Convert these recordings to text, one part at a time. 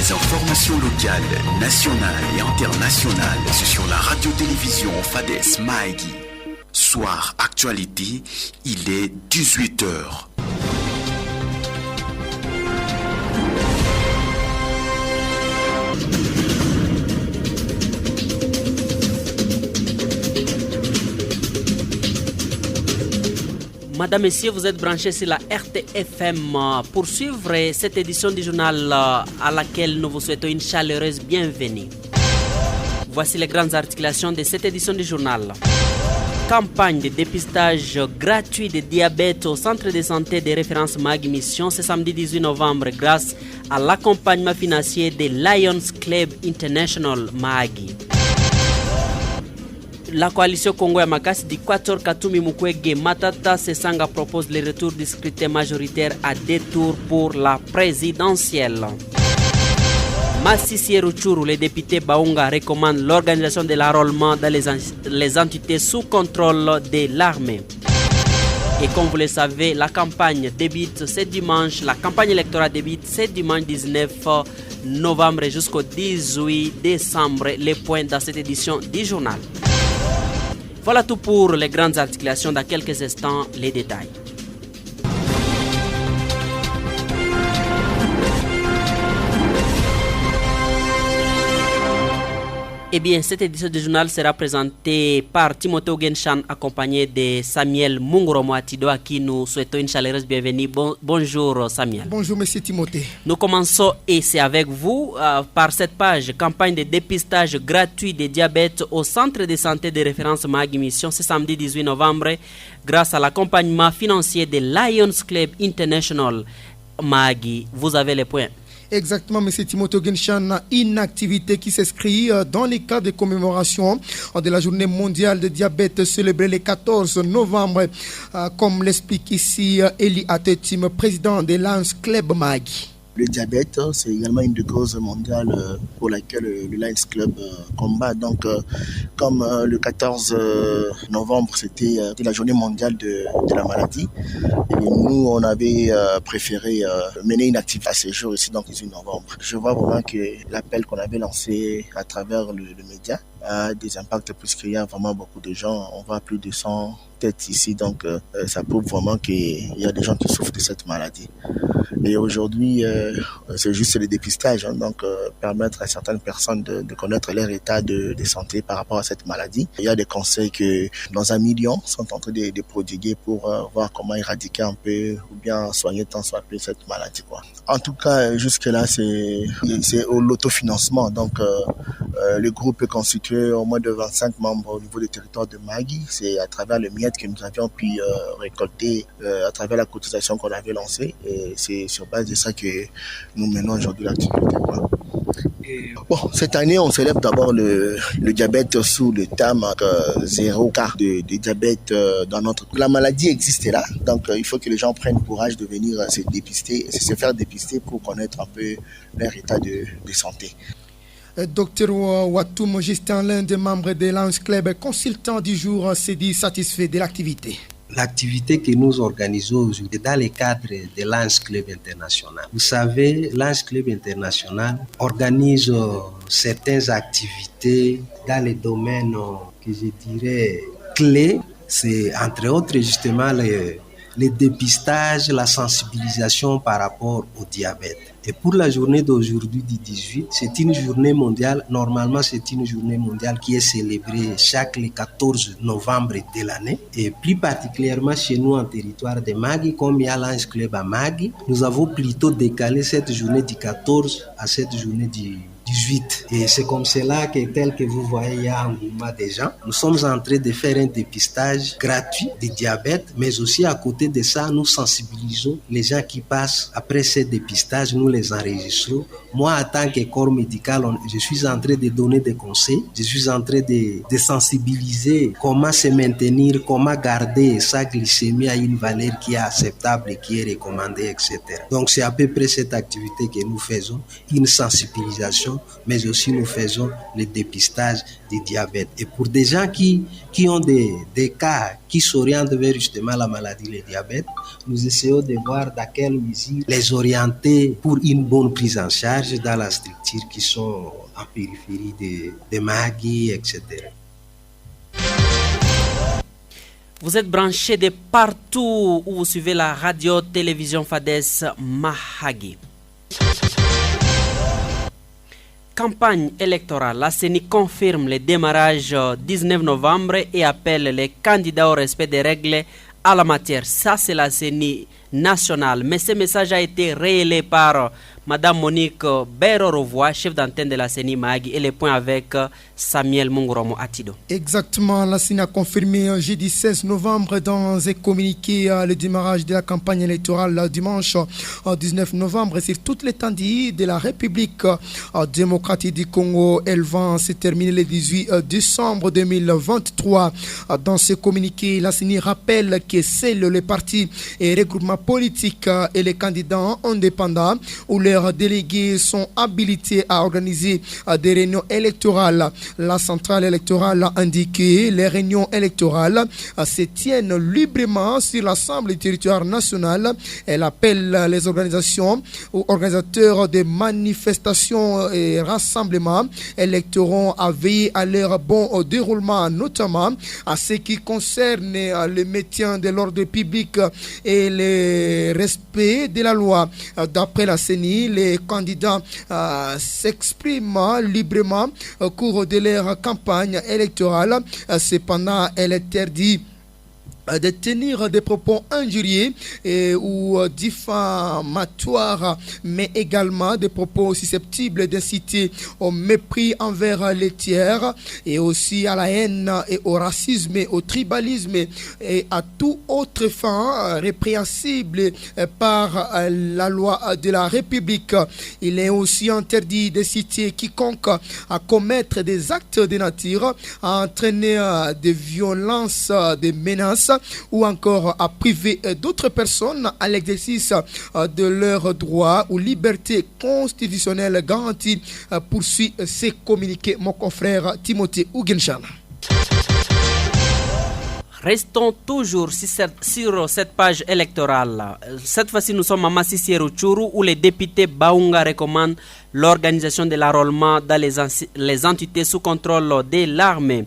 Les informations locales, nationales et internationales, c'est sur la radio-télévision Fades Maïgi. Soir actualité, il est 18h. Madame, Messieurs, vous êtes branchés sur la RTFM pour suivre cette édition du journal à laquelle nous vous souhaitons une chaleureuse bienvenue. Voici les grandes articulations de cette édition du journal. Campagne de dépistage gratuit de diabète au centre de santé de référence MAG Mission ce samedi 18 novembre grâce à l'accompagnement financier de Lions Club International MAGI. La coalition Congo ya Makasi d'Équateur Katumi Mukwege Matata Sesanga propose le retour du scrutin majoritaire à 2 tours pour la présidentielle. Massissi Ruchuru, le député Baunga recommande l'organisation de l'enrôlement dans les entités sous contrôle de l'armée. Et comme vous le savez, la campagne débute ce dimanche, la campagne électorale débute ce dimanche 19 novembre jusqu'au 18 décembre. Les points dans cette édition du journal. Voilà tout pour les grandes articulations. Dans quelques instants, les détails. Eh bien, cette édition du journal sera présentée par Timothée Ogenshan, accompagné de Samuel Mungoromo Atido, à qui nous souhaitons une chaleureuse bienvenue. Bonjour Samuel. Bonjour Monsieur Timothée. Nous commençons, et c'est avec vous, par cette page, campagne de dépistage gratuit de diabète au centre de santé de référence MAG Mission ce samedi 18 novembre, grâce à l'accompagnement financier de Lions Club International MAGI. Vous avez les points. Exactement, M. Timothée Genshan, une activité qui s'inscrit dans le cadre de commémoration de la journée mondiale de diabète célébrée le 14 novembre, comme l'explique ici Eli Atetim, président de Lions Club MAGI. Le diabète, c'est également une des causes mondiales pour laquelle le Lions Club combat. Donc, comme le 14 novembre, c'était la journée mondiale de la maladie, et nous, on avait préféré mener une activité à ce jour ici, donc 18 novembre. Je vois vraiment que l'appel qu'on avait lancé à travers le média a des impacts puisqu'il y a vraiment beaucoup de gens. On voit plus de 100 têtes ici, donc ça prouve vraiment qu'il y a des gens qui souffrent de cette maladie. Et aujourd'hui, c'est juste le dépistage, donc permettre à certaines personnes de connaître leur état de santé par rapport à cette maladie. Il y a des conseils que dans 1 million sont en train de prodiguer pour voir comment éradiquer un peu ou bien soigner tant soit peu cette maladie, quoi. En tout cas, jusque-là, c'est l'autofinancement. Donc, le groupe est constitué au moins de 25 membres au niveau du territoire de Magui. C'est à travers le miettes que nous avions pu récolter à travers la cotisation qu'on avait lancée. Et c'est sur base de ça que nous menons aujourd'hui l'activité. Bon, cette année, on célèbre d'abord le diabète sous le terme 0 cas de diabète dans notre... La maladie existe là, donc il faut que les gens prennent courage de venir se dépister, se faire dépister pour connaître un peu leur état de santé. Docteur Watoum Justin, l'un des membres de Lions Club, consultant du jour, s'est dit satisfait de l'activité. L'activité que nous organisons aujourd'hui est dans le cadre de Lions Club International. Vous savez, Lions Club International organise certaines activités dans les domaines que je dirais clés. C'est entre autres justement le dépistage, la sensibilisation par rapport au diabète. Et pour la journée d'aujourd'hui du 18, c'est une journée mondiale. Normalement, c'est une journée mondiale qui est célébrée chaque le 14 novembre de l'année. Et plus particulièrement chez nous en territoire de Magui, comme il y a Lions Club à Magui, nous avons plutôt décalé cette journée du 14 à cette journée du 18. Et c'est comme cela que, tel que vous voyez, il y a un mouvement des gens. Nous sommes en train de faire un dépistage gratuit du diabète, mais aussi à côté de ça, nous sensibilisons les gens qui passent après ce dépistage, nous les enregistrons. Moi, en tant que corps médical, je suis en train de donner des conseils, je suis en train de sensibiliser comment se maintenir, comment garder sa glycémie à une valeur qui est acceptable et qui est recommandée, etc. Donc, c'est à peu près cette activité que nous faisons, une sensibilisation consultations, mais aussi nous faisons le dépistage du diabète. Et pour des gens qui ont des cas qui s'orientent vers justement la maladie, le diabète, nous essayons de voir dans quelle mesure les orienter pour une bonne prise en charge dans la structure qui sont en périphérie de Mahagi, etc. Vous êtes branchés de partout où vous suivez la radio-télévision FADES Mahagi. Campagne électorale, la CENI confirme le démarrage 19 novembre et appelle les candidats au respect des règles à la matière. Ça, c'est la CENI nationale. Mais ce message a été relayé par Madame Monique Berorovois, chef d'antenne de la CENI Mahagi, et les points avec Samuel Mungoromo Atido. Exactement, la CENI a confirmé jeudi 16 novembre dans un communiqué le démarrage de la campagne électorale dimanche 19 novembre sur toute l'étendue de la République démocratique du Congo. Elle va se terminer le 18 décembre 2023. Dans ce communiqué, la CENI rappelle que seuls les partis et regroupements politiques et les candidats indépendants ou leurs délégués sont habilités à organiser des réunions électorales. La centrale électorale a indiqué les réunions électorales se tiennent librement sur l'ensemble du territoire national. Elle appelle les organisations ou organisateurs de manifestations et rassemblements électoraux à veiller à leur bon déroulement, notamment à ce qui concerne le maintien de l'ordre public et le respect de la loi. D'après la CENI, les candidats s'expriment librement au cours de leur campagne électorale. Cependant, elle interdit de tenir des propos injurieux ou diffamatoires, mais également des propos susceptibles d'inciter au mépris envers les tiers et aussi à la haine et au racisme et au tribalisme et à tout autre fin répréhensible par la loi de la République. Il est aussi interdit de citer quiconque à commettre des actes de nature, à entraîner des violences, des menaces ou encore à priver d'autres personnes à l'exercice de leurs droits ou libertés constitutionnelles garanties, poursuit ces communiqués mon confrère Timothée Ougenchana. Restons toujours sur cette page électorale. Cette fois-ci, nous sommes à Massissi Rutshuru où les députés Baunga recommandent l'organisation de l'enrôlement dans les entités sous contrôle de l'armée.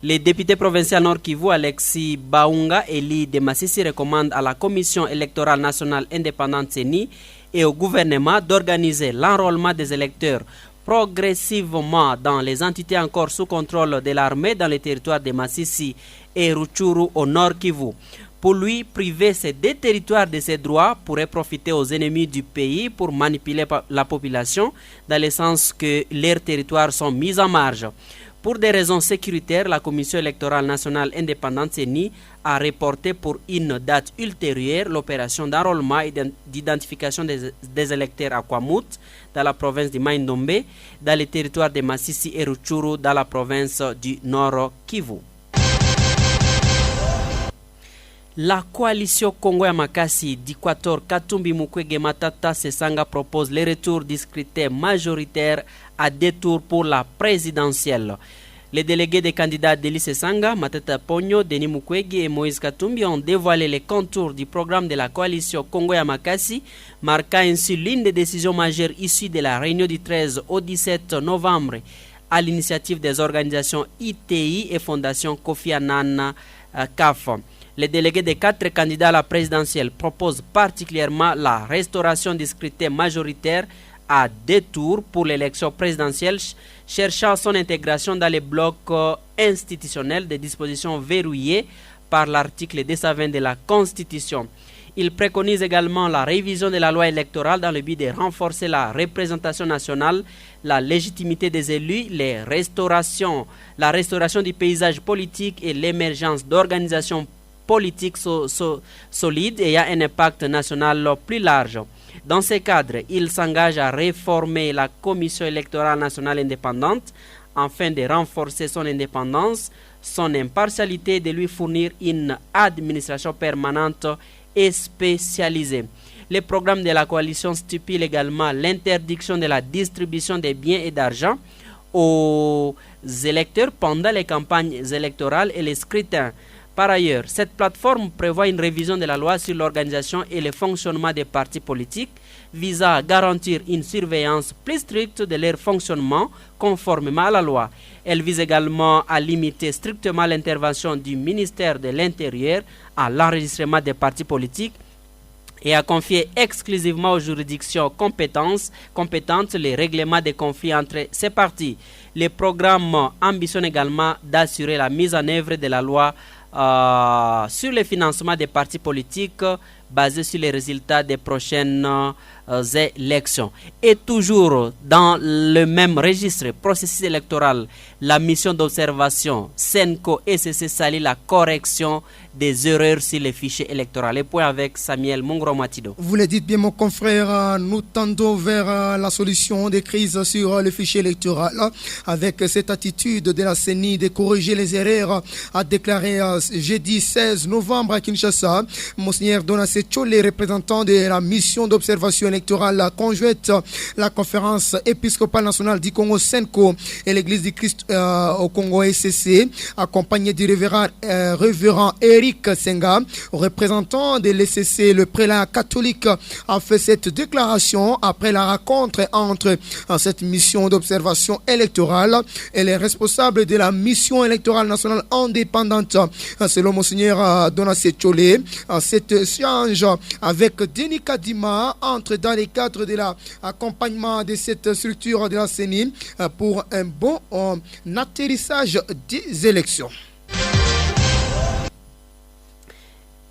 Les députés provinciaux Nord Kivu, Alexis Baunga et Li de Massissi recommandent à la Commission électorale nationale indépendante CENI et au gouvernement d'organiser l'enrôlement des électeurs progressivement dans les entités encore sous contrôle de l'armée dans les territoires de Massissi et Rutshuru au Nord Kivu. Pour lui, priver ces deux territoires de ses droits pourrait profiter aux ennemis du pays pour manipuler la population dans le sens que leurs territoires sont mis en marge. Pour des raisons sécuritaires, la Commission électorale nationale indépendante CENI a reporté pour une date ultérieure l'opération d'enrôlement et d'identification des électeurs à Kwamut, dans la province de Mai-Ndombe, dans les territoires de Massissi et Rutshuru, dans la province du Nord Kivu. La coalition Congo ya Makasi d'Équateur Katumbi Mukwege Matata Sesanga propose le retour du scrutin majoritaire à 2 tours pour la présidentielle. Les délégués des candidats d'Eli Sesanga, Matata Ponyo, Denis Mukwege et Moïse Katumbi ont dévoilé les contours du programme de la coalition Congo ya Makasi, marquant ainsi l'une des décisions majeures issues de la réunion du 13 au 17 novembre à l'initiative des organisations ITI et Fondation Kofi Annan CAF. Les délégués des 4 candidats à la présidentielle proposent particulièrement la restauration du scrutin majoritaire à 2 tours pour l'élection présidentielle, cherchant son intégration dans les blocs institutionnels des dispositions verrouillées par l'article 220 de la Constitution. Il préconise également la révision de la loi électorale dans le but de renforcer la représentation nationale, la légitimité des élus, la restauration du paysage politique et l'émergence d'organisations politiques solides ayant un impact national plus large. Dans ce cadre, il s'engage à réformer la Commission électorale nationale indépendante afin de renforcer son indépendance, son impartialité et de lui fournir une administration permanente et spécialisée. Les programmes de la coalition stipulent également l'interdiction de la distribution des biens et d'argent aux électeurs pendant les campagnes électorales et les scrutins. Par ailleurs, cette plateforme prévoit une révision de la loi sur l'organisation et le fonctionnement des partis politiques visant à garantir une surveillance plus stricte de leur fonctionnement conformément à la loi. Elle vise également à limiter strictement l'intervention du ministère de l'Intérieur à l'enregistrement des partis politiques et à confier exclusivement aux juridictions compétentes les règlements des conflits entre ces partis. Les programmes ambitionnent également d'assurer la mise en œuvre de la loi sur le financement des partis politiques basé sur les résultats des prochaines élections. Et toujours dans le même registre, processus électoral, la mission d'observation Senco SCC salit la correction des erreurs sur les fichiers électoraux. Les points avec Samuel Mungro-Matido. Vous le dites bien, mon confrère, nous tendons vers la solution des crises sur le fichier électoral avec cette attitude de la CENI de corriger les erreurs, a déclaré jeudi 16 novembre à Kinshasa Monseigneur Donassé Tcholé, représentant de la mission d'observation électorale conjointe, la conférence épiscopale nationale du Congo Senco et l'église du Christ au Congo SCC, accompagné du révérend Eric Senga, représentant de l'SCC. Le prélat catholique a fait cette déclaration après la rencontre entre cette mission d'observation électorale et les responsables de la mission électorale nationale indépendante. Selon Monseigneur Donassé Tcholé, cet échange avec Denis Kadima entre dans les cadres de l'accompagnement de cette structure de la CENI pour un bon atterrissage des élections.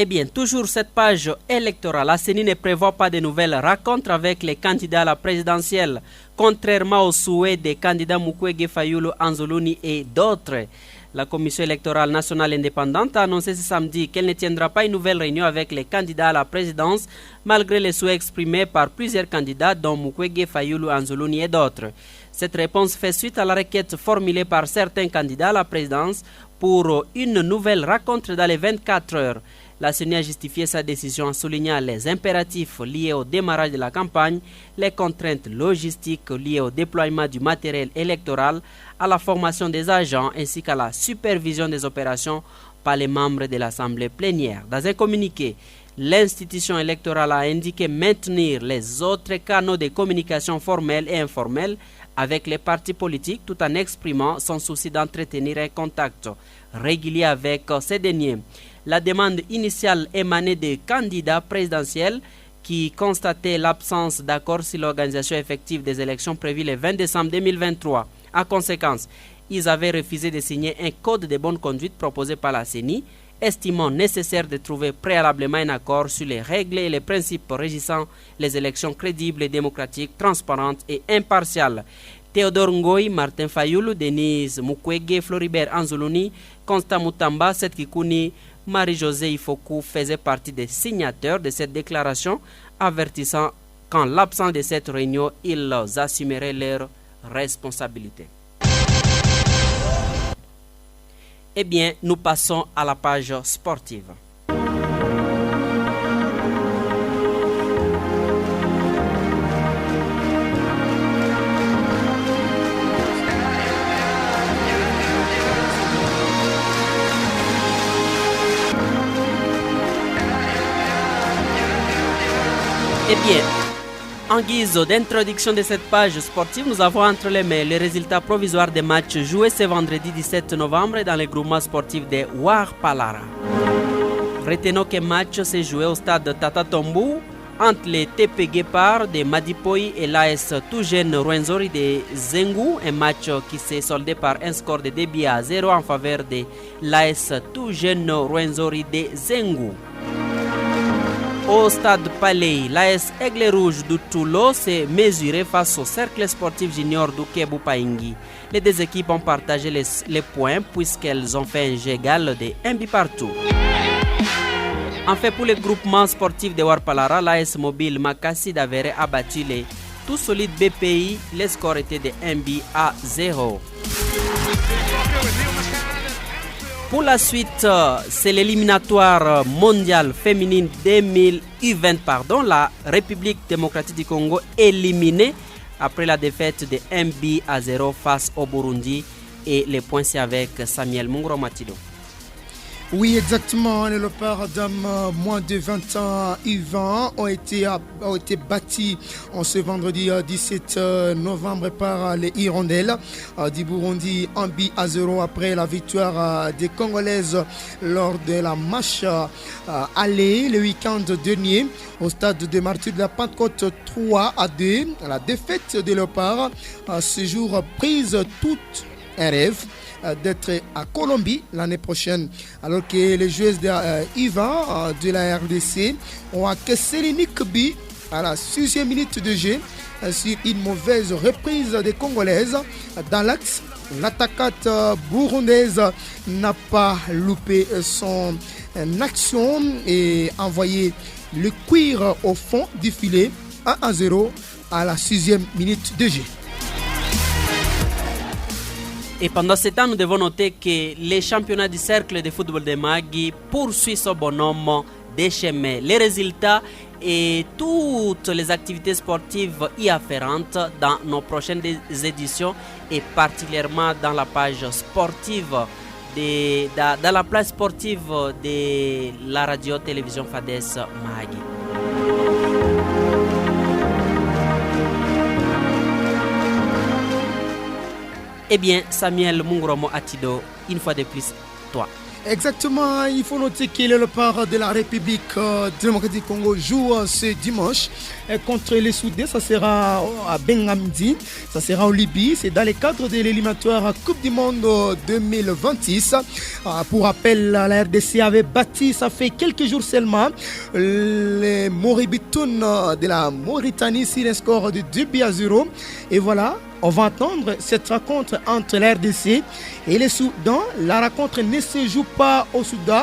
Eh bien, toujours cette page électorale, la CENI ne prévoit pas de nouvelles rencontres avec les candidats à la présidentielle, contrairement aux souhaits des candidats Mukwege Fayulu Anzoluni et d'autres. La Commission électorale nationale indépendante a annoncé ce samedi qu'elle ne tiendra pas une nouvelle réunion avec les candidats à la présidence, malgré les souhaits exprimés par plusieurs candidats, dont Mukwege Fayulu Anzoluni et d'autres. Cette réponse fait suite à la requête formulée par certains candidats à la présidence pour une nouvelle rencontre dans les 24 heures. La CENI a justifié sa décision en soulignant les impératifs liés au démarrage de la campagne, les contraintes logistiques liées au déploiement du matériel électoral, à la formation des agents ainsi qu'à la supervision des opérations par les membres de l'Assemblée plénière. Dans un communiqué, l'institution électorale a indiqué maintenir les autres canaux de communication formels et informels avec les partis politiques tout en exprimant son souci d'entretenir un contact régulier avec ces derniers. La demande initiale émanait des candidats présidentiels qui constataient l'absence d'accord sur l'organisation effective des élections prévues le 20 décembre 2023. En conséquence, ils avaient refusé de signer un code de bonne conduite proposé par la CENI, estimant nécessaire de trouver préalablement un accord sur les règles et les principes régissant les élections crédibles, démocratiques, transparentes et impartiales. Théodore Ngoy, Martin Fayulu, Denise Mukwege, Floribert Anzoluni, Constant Mutamba, Seth Kikouni, Marie-Josée Ifoku faisaient partie des signataires de cette déclaration, avertissant qu'en l'absence de cette réunion, ils assumeraient leurs responsabilités. Eh bien, nous passons à la page sportive. Eh bien, en guise d'introduction de cette page sportive, nous avons entre les mains les résultats provisoires des matchs joués ce vendredi 17 novembre dans les groupements sportifs de Ouarpalara. Retenons que match s'est joué au stade Tata Tombu entre les TP Guépard de Madipoy et l'AS Tout-Jeune Rwenzori de Zengu, un match qui s'est soldé par un score de 2-0 en faveur de l'AS Tout-Jeune Rwenzori de Zengu. Au stade Palais, l'AS Aigle Rouge du Toulo s'est mesuré face au cercle sportif junior du Kebu Paingui. Les deux équipes ont partagé les points puisqu'elles ont fait un jeu égal de 1 but partout. En fait, pour le groupement sportif de Ouarpalara, l'AS Mobile Makassi d'Avéré a battu les tout solides BPI. Les scores étaient de 1 but à 0. Pour la suite, c'est l'éliminatoire mondial féminine 2020. La République démocratique du Congo éliminée après la défaite de 1-0 face au Burundi. Et les points, c'est avec Samuel Mungro Matido. Oui, exactement. Les léopards d'hommes moins de 20 ans, U20, ont été bâtis en ce vendredi 17 novembre par les Hirondelles du Burundi 1-0 après la victoire des Congolaises lors de la match aller le week-end dernier au stade de Martyrs de la Pentecôte 3-2. La défaite des léopards ce jour prise toute un rêve d'être à Colombie l'année prochaine, alors que les joueuses de IVA de la RDC ont encaissé l'unique but à la 6e minute de jeu sur une mauvaise reprise des Congolaises dans l'axe. L'attaquante burundaise n'a pas loupé son action et envoyé le cuir au fond du filet 1-0 à la 6e minute de jeu. Et pendant ce temps, nous devons noter que les championnats du cercle de football de Magui poursuivent son bonhomme des chemins. Les résultats et toutes les activités sportives y afférentes dans nos prochaines éditions et particulièrement dans la page sportive dans la plage sportive de la radio-télévision FADES Magui. Eh bien, Samuel Mungromo Atido, une fois de plus, toi. Exactement, il faut noter que le léopard de la République démocratique du Congo joue ce dimanche contre les Soudés. Ça sera à Bengamdi, ça sera en Libye. C'est dans le cadre de l'éliminatoire Coupe du Monde 2026. Pour rappel, la RDC avait battu, ça fait quelques jours seulement, les Moribitoun de la Mauritanie sur un score de 2-0. Et voilà. On va attendre cette rencontre entre la RDC et le Soudan. La rencontre ne se joue pas au Soudan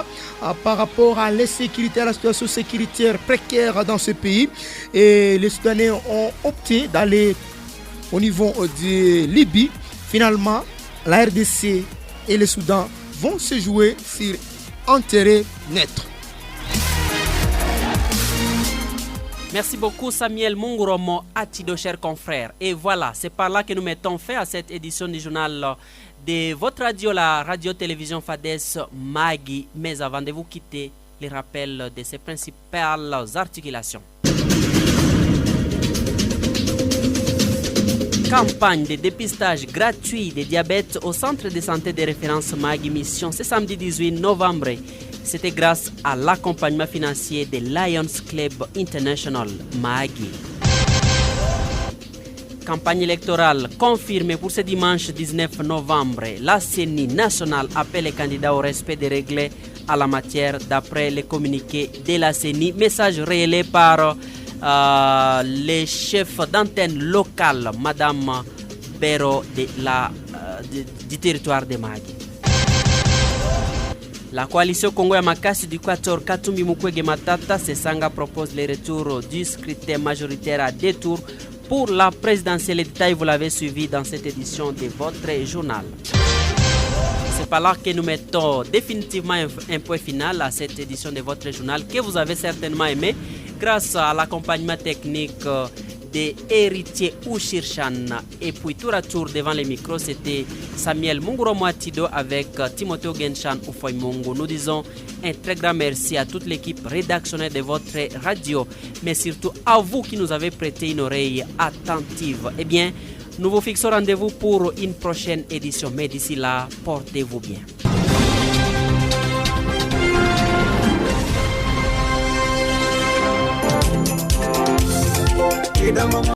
par rapport à l'insécurité, à la situation sécuritaire précaire dans ce pays. Et les Soudanais ont opté d'aller au niveau de Libye. Finalement, la RDC et le Soudan vont se jouer sur un terrain neutre. Merci beaucoup Samuel Munguromo Atido, chers confrères. Et voilà, c'est par là que nous mettons fin à cette édition du journal de votre radio, la radio-télévision FADES Magui. Mais avant de vous quitter, les rappels de ses principales articulations. Campagne de dépistage gratuit de diabète au centre de santé de référence Magui Mission ce samedi 18 novembre. C'était grâce à l'accompagnement financier de Lions Club International Magui. Campagne électorale confirmée pour ce dimanche 19 novembre. La CENI nationale appelle les candidats au respect des règles à la matière d'après les communiqués de la CENI. Message relayé par les chefs d'antenne locale, Madame Bero du territoire de Magui. La coalition Congo Yamakasi du Quator Katumbi Mukwege Matata Sesanga propose le retour du scrutin majoritaire à 2 tours pour la présidentielle. Les détails, vous l'avez suivi dans cette édition de votre journal. C'est par là que nous mettons définitivement un point final à cette édition de votre journal que vous avez certainement aimé grâce à l'accompagnement technique de Héritier Ouchirchan. Et puis tour à tour devant les micros, c'était Samuel Munguromo Atido avec Timothée Genshan Oufoy Mungu. Nous disons un très grand merci à toute l'équipe rédactionnelle de votre radio, mais surtout à vous qui nous avez prêté une oreille attentive. Eh bien, nous vous fixons rendez-vous pour une prochaine édition, mais d'ici là, portez-vous bien.